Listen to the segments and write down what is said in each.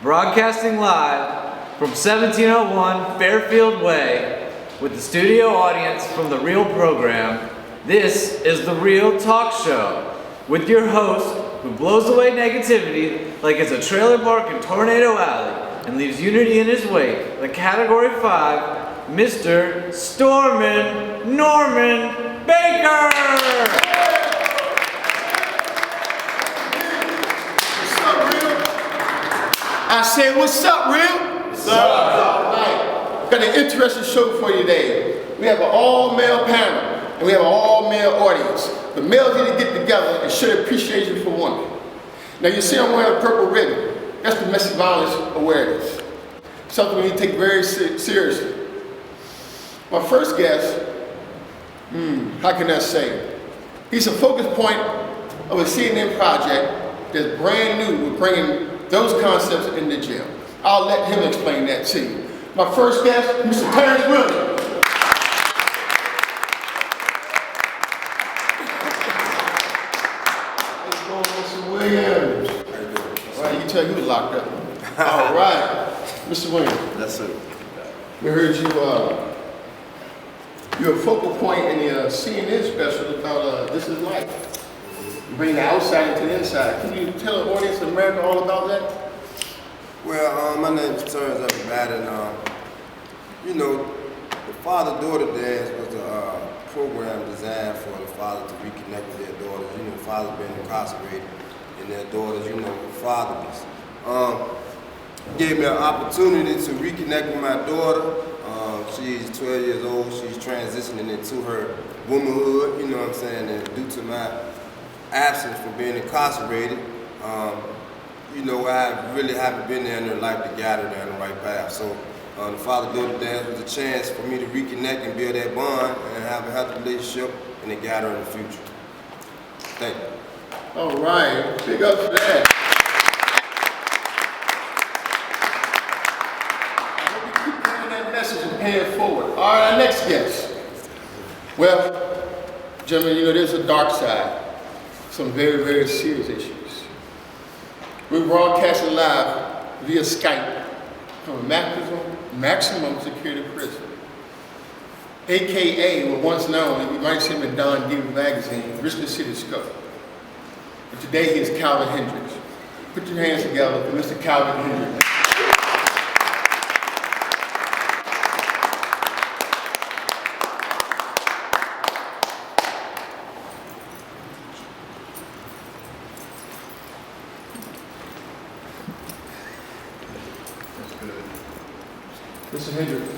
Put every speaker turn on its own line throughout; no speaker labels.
broadcasting live from 1701 Fairfield Way with the studio audience from The Real program. This is The Real Talk Show with your host who blows away negativity like it's a trailer park in Tornado Alley and leaves unity in his wake, the Category 5, Mr. Stormin' Norman Baker!
I said, what's up, Real? What's up? All right. Got an interesting show for you today. We have an all-male panel, and we have an all-male audience. The males need to get together and show appreciation for women. Now, you see I'm wearing a purple ribbon. That's domestic violence awareness. Something we need to take very seriously. My first guest, how can I say? He's a focus point of a CNN project that's brand new with bringing those concepts into jail. I'll let him explain that to you. My first guest, Mr. Terrence Williams. Let's go, Mr. Williams.
How you doing?
All right, you can tell he was locked up. All right, Mr. Williams.
That's it.
We heard you're a focal point in the CNN special about This Is Life. You bring the outside into the inside. Can you tell the audience in America all about that?
Well, my name is Terrence and the father-daughter dance was a program designed for the father to reconnect with their daughters. Fathers been incarcerated and their daughters, fatherless. Gave me an opportunity to reconnect with my daughter. She's 12 years old. She's transitioning into her womanhood, and due to my absence from being incarcerated, I really haven't been there in her life to guide her down the right path. So the father-daughter dance was a chance for me to reconnect and build that bond and have a healthy relationship and to guide her in the future. Thank you.
All right, big up for that. I hope you keep bringing that message and pay it forward. All right, our next guest. Well, gentlemen, there's a dark side. Some very, very serious issues. We're broadcasting live via Skype from a maximum security prison, AKA what once known, you might see him in Don Diva magazine, Richmond City Scope. But today he is Calvin Hendricks. Put your hands together for Mr. Calvin Hendricks. Mr. Hendricks,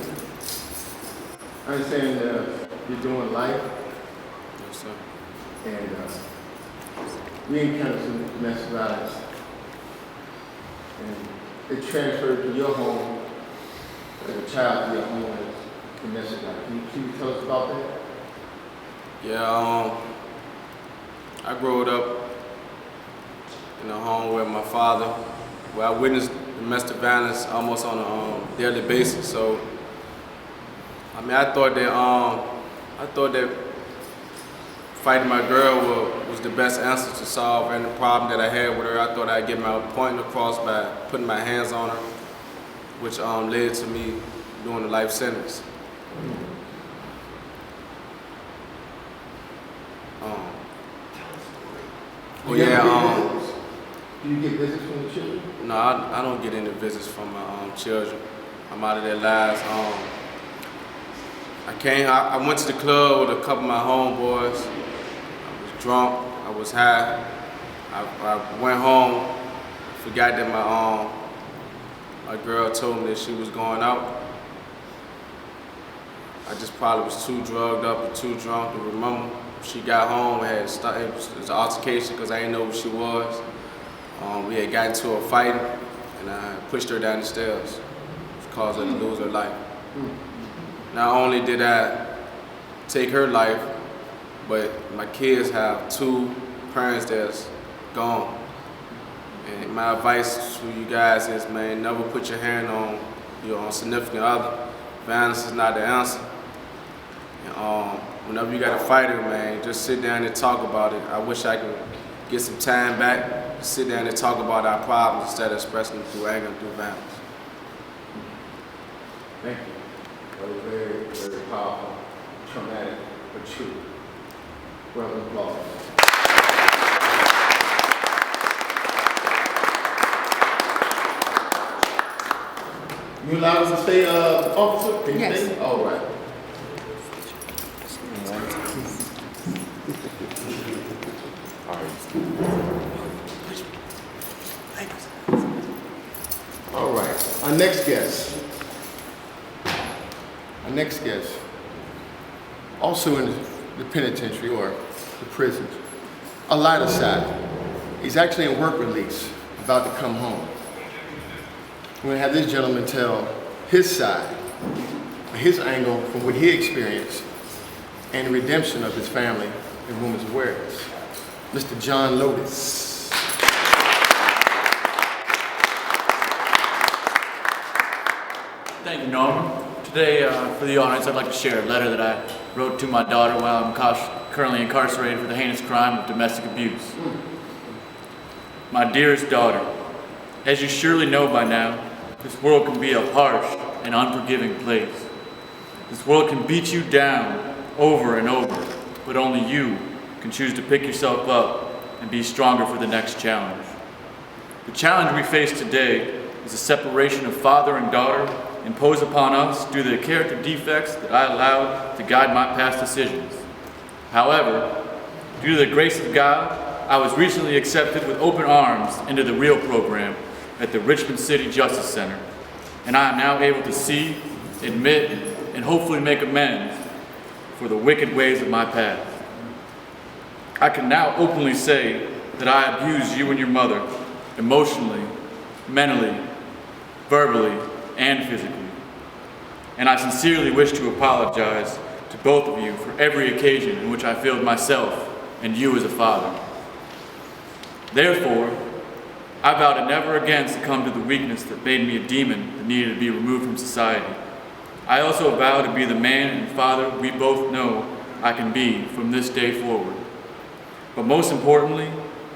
I understand you're doing life.
Yes, sir.
And we encountered some domestic violence. And it transferred to your home, as a child to your home as domestic violence. Can you tell us about that?
Yeah, I grew up in a home where my father, where I witnessed domestic violence almost on a daily basis. So, I thought that fighting my girl was the best answer to solve any problem that I had with her. I thought I'd get my point across by putting my hands on her, which led to me doing the life sentence.
Do you get visits from the children?
No, I don't get any visits from my children. I'm out of their lives. I went to the club with a couple of my homeboys. I was drunk, I was high. I went home, forgot that my girl told me that she was going out. I just probably was too drugged up and too drunk to remember. She got home, it was an altercation because I didn't know who she was. We had gotten into a fight and I pushed her down the stairs, which caused her to lose her life. Not only did I take her life, but my kids have two parents that's gone. And my advice to you guys is, man, never put your hand on your significant other. Violence is not the answer. And, whenever you got a fighter, man, just sit down and talk about it. I wish I could get some time back sit down and talk about our problems instead of expressing them through anger and through violence.
Thank you. That was very, very powerful, traumatic, but true. Round of applause. You allow us to stay, officer? Can you
Yes.
stay? All right. All right. Our next guest. Also in the penitentiary or the prisons. A lighter side. He's actually in work release, about to come home. We're gonna have this gentleman tell his side, his angle from what he experienced and the redemption of his family and women's awareness. Mr. John Lotus.
Thank you, Norman. Today, for the audience, I'd like to share a letter that I wrote to my daughter while I'm currently incarcerated for the heinous crime of domestic abuse. My dearest daughter, as you surely know by now, this world can be a harsh and unforgiving place. This world can beat you down over and over, but only you can choose to pick yourself up and be stronger for the next challenge. The challenge we face today is the separation of father and daughter imposed upon us due to the character defects that I allowed to guide my past decisions. However, due to the grace of God, I was recently accepted with open arms into the REAL program at the Richmond City Justice Center, and I am now able to see, admit, and hopefully make amends for the wicked ways of my past. I can now openly say that I abused you and your mother emotionally, mentally, verbally, and physically. And I sincerely wish to apologize to both of you for every occasion in which I failed myself and you as a father. Therefore, I vow to never again succumb to the weakness that made me a demon that needed to be removed from society. I also vow to be the man and father we both know I can be from this day forward. But most importantly,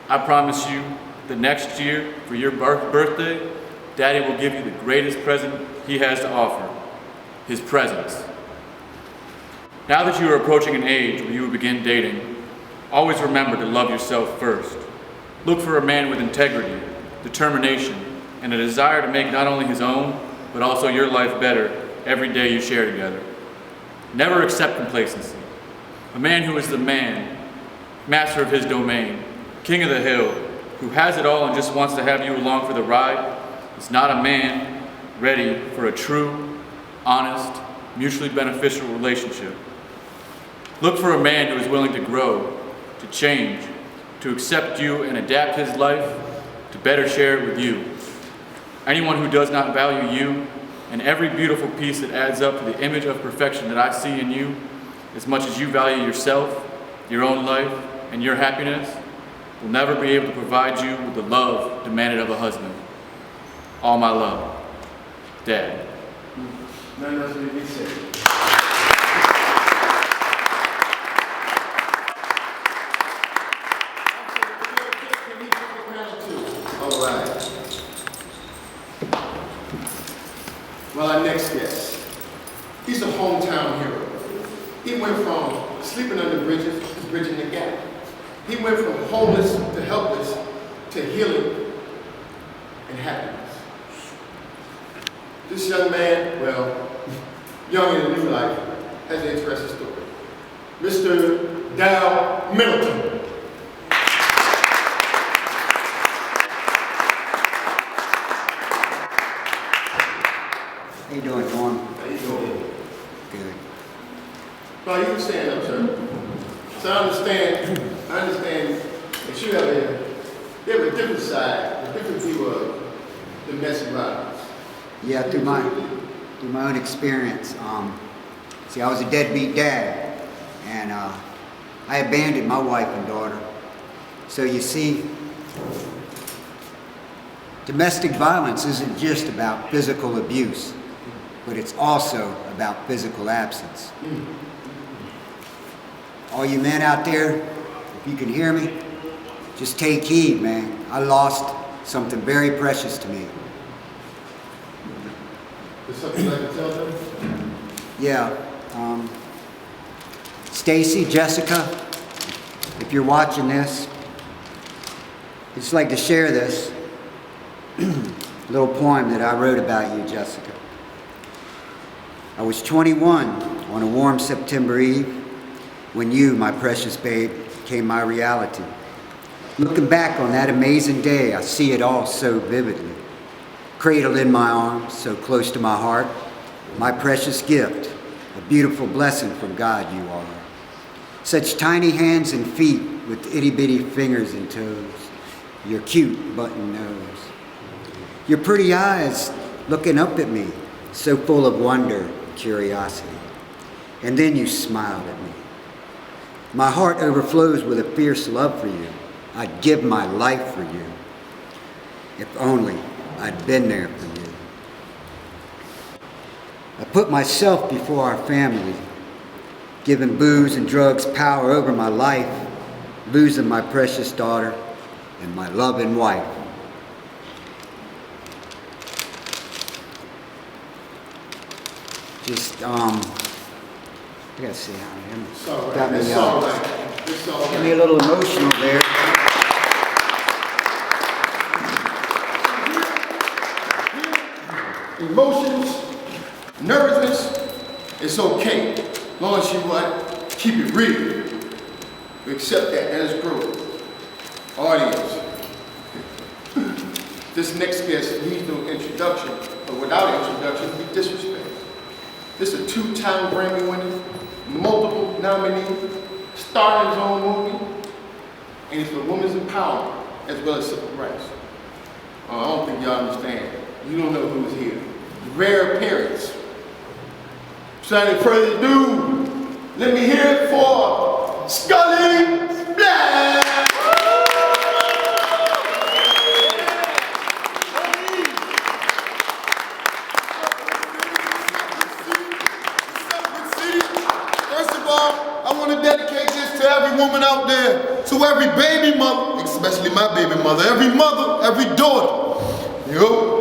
I promise you that next year, for your birthday, Daddy will give you the greatest present he has to offer, his presence. Now that you are approaching an age where you will begin dating, always remember to love yourself first. Look for a man with integrity, determination, and a desire to make not only his own, but also your life better every day you share together. Never accept complacency. A man who is the man, master of his domain, king of the hill, who has it all and just wants to have you along for the ride, is not a man ready for a true, honest, mutually beneficial relationship. Look for a man who is willing to grow, to change, to accept you and adapt his life to better share it with you. Anyone who does not value you and every beautiful piece that adds up to the image of perfection that I see in you, as much as you value yourself, your own life, and your happiness, will never be able to provide you with the love demanded of a husband. All my love, Dad.
None else need to be said. All right. Well, our next guest, he's a hometown hero. He went from sleeping under bridges to bridging the gap. He went from homeless to helpless to healing and happiness. This young man, well, young in a new life, has to express his story. Mr. Dow Middleton.
How you doing, Norm?
How you doing?
Good.
No, you can stand up, sir. So I understand that you have a different side, a different view of domestic violence.
Yeah, through my own experience. See, I was a deadbeat dad, and I abandoned my wife and daughter. So you see, domestic violence isn't just about physical abuse, but it's also about physical absence. All you men out there, if you can hear me, just take heed, man. I lost something very precious to me.
Is something like to tell them?
Yeah. Stacy, Jessica, if you're watching this, I'd just like to share this little poem that I wrote about you, Jessica. I was 21 on a warm September eve when you, my precious babe, became my reality. Looking back on that amazing day, I see it all so vividly. Cradled in my arms, so close to my heart, my precious gift, a beautiful blessing from God you are. Such tiny hands and feet with itty-bitty fingers and toes, your cute button nose, your pretty eyes looking up at me, so full of wonder and curiosity. And then you smiled at me. My heart overflows with a fierce love for you. I'd give my life for you. If only I'd been there for you. I put myself before our family, giving booze and drugs power over my life, losing my precious daughter and my loving wife. Just, I gotta see how I am.
It's all right.
Got me,
It's all right. It's all
got me
right.
a little emotional there.
Emotions, nervousness, it's okay. As long as you what? Keep it real. We accept that. That is growth. Audience. This next guest needs no introduction, but without introduction, we disrespect. This is a two-time Grammy winner, multiple nominee, star in his own movie, and it's for women's empowerment as well as civil rights. I don't think y'all understand. You don't know who's here. Rare appearance. Without any further ado, let me hear it for Scully Black! First of all, I want to dedicate this to every woman out there, to every baby mother, especially my baby mother, every mother, every daughter. Yo.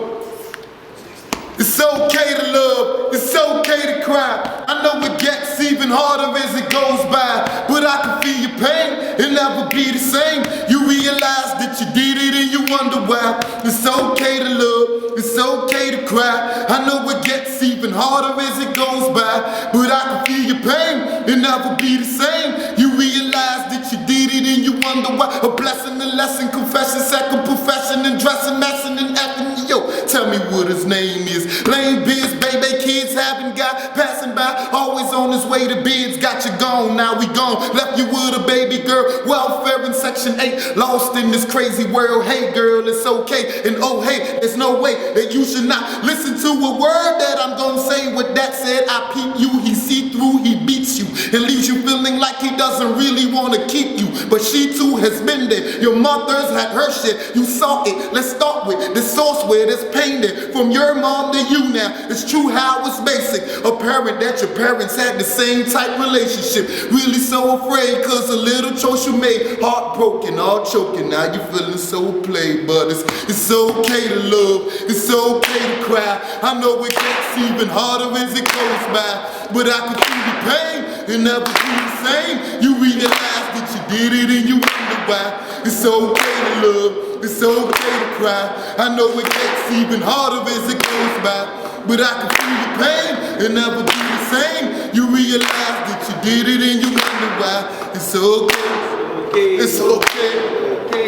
It's okay to love, it's okay to cry. I know it gets even harder as it goes by, but I can feel your pain, it'll never be the same. You realize that you did it and you wonder why. It's okay to love, it's okay to cry. I know it gets even harder as it goes by, but I can feel your pain, it'll never be the same. You realize that you did it and you wonder why. A blessing, a lesson, confession, second profession, and dressing, messing, and acting. Yo, tell me what his name is. Lame biz, baby, kids having got passing by, always on his way to beds, got you gone, now we gone, left you with a baby girl, welfare in section 8, lost in this crazy world. Hey girl, it's okay, and oh hey, there's no way that you should not listen to a word that I'm gonna say. With that said, I peep you, he see through, he beats you, and leaves you feeling like he doesn't really wanna keep you, but she too has been there. Your mother's had her shit, you saw it. Let's start with the source where it's painted, from your mom to you now. It's true how it's basic, apparent that your parents had the same type relationship. Really so afraid cause a little choice you made, heartbroken, all choking, now you feeling so played. But it's okay to love, it's okay to cry. I know it gets even harder as it goes by, but I can feel the pain, it never be the same. You realize that you did it and you wonder why. It's okay to love, it's okay to cry. I know it gets even harder as it goes by, but I can feel the pain, it never be the same. You realize that you did it and you wonder why. It's okay, it's okay,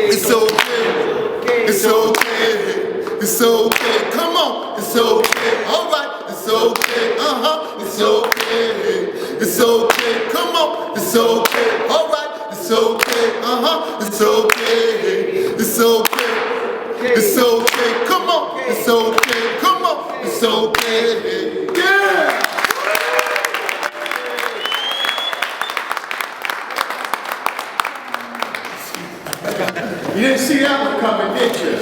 it's okay, it's okay, it's okay. Come on, it's okay, alright, it's okay, it's okay, it's okay. Come on, it's okay, alright, it's okay, it's okay, it's okay, it's okay. Come on, it's okay, come on, it's okay, yeah. You didn't see that one coming, did you?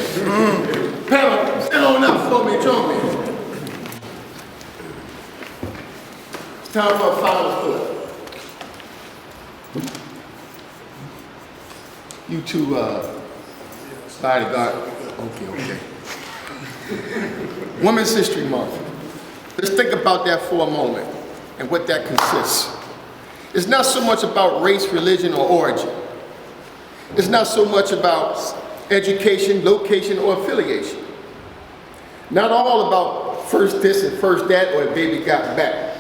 Pamela, stand on up for me, join me. It's time for a final clip. You two, Bodyguard. Okay. Women's History Month. Let's think about that for a moment and what that consists. It's not so much about race, religion, or origin. It's not so much about education, location, or affiliation. Not all about first this and first that, or a baby got back.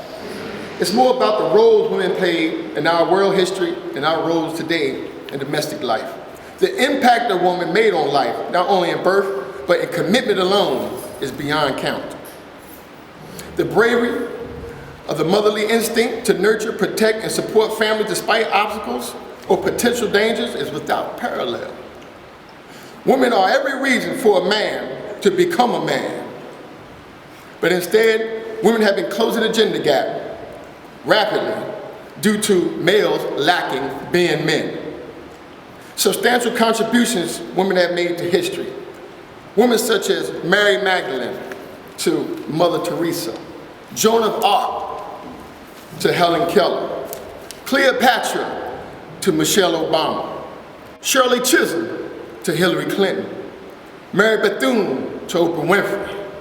It's more about the roles women play in our world history and our roles today in domestic life. The impact a woman made on life, not only in birth, but in commitment alone, is beyond count. The bravery of the motherly instinct to nurture, protect, and support families despite obstacles or potential dangers is without parallel. Women are every reason for a man to become a man. But instead, women have been closing the gender gap rapidly due to males lacking being men. Substantial contributions women have made to history. Women such as Mary Magdalene to Mother Teresa, Joan of Arc to Helen Keller, Cleopatra to Michelle Obama, Shirley Chisholm to Hillary Clinton, Mary Bethune to Oprah Winfrey,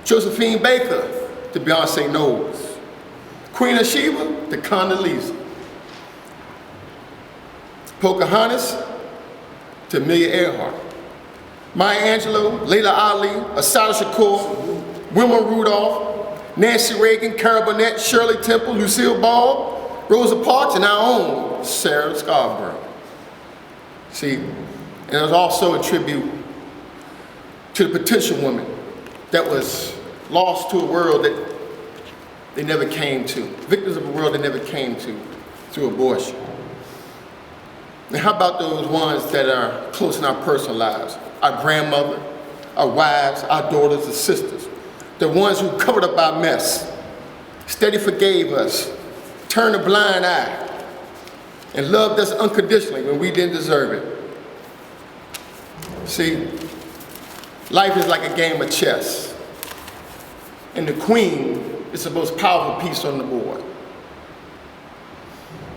Josephine Baker to Beyonce Knowles, Queen of Sheba to Condoleezza, Pocahontas to Amelia Earhart, Maya Angelou, Layla Ali, Assata Shakur, Wilma Rudolph, Nancy Reagan, Carol Burnett, Shirley Temple, Lucille Ball, Rosa Parks, and our own Sarah Scarborough. See, and there's also a tribute to the potential woman that was lost to a world that they never came to, victims of a world they never came to through abortion. And how about those ones that are close in our personal lives? Our grandmother, our wives, our daughters and sisters. The ones who covered up our mess, steady forgave us, turned a blind eye, and loved us unconditionally when we didn't deserve it. See, life is like a game of chess, and the queen is the most powerful piece on the board.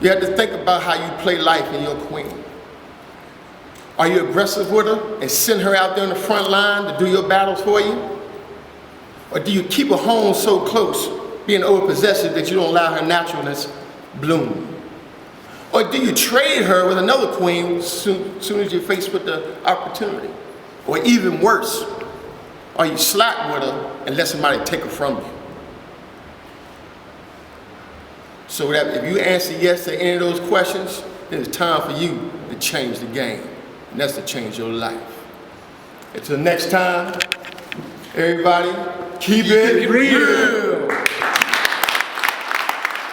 You have to think about how you play life in your queen. Are you aggressive with her and send her out there on the front line to do your battles for you? Or do you keep her home so close, being overpossessive that you don't allow her naturalness bloom? Or do you trade her with another queen soon as you're faced with the opportunity? Or even worse, are you slack with her and let somebody take her from you? So that if you answer yes to any of those questions, then it's time for you to change the game. And that's to change your life. Until next time, everybody, keep it real.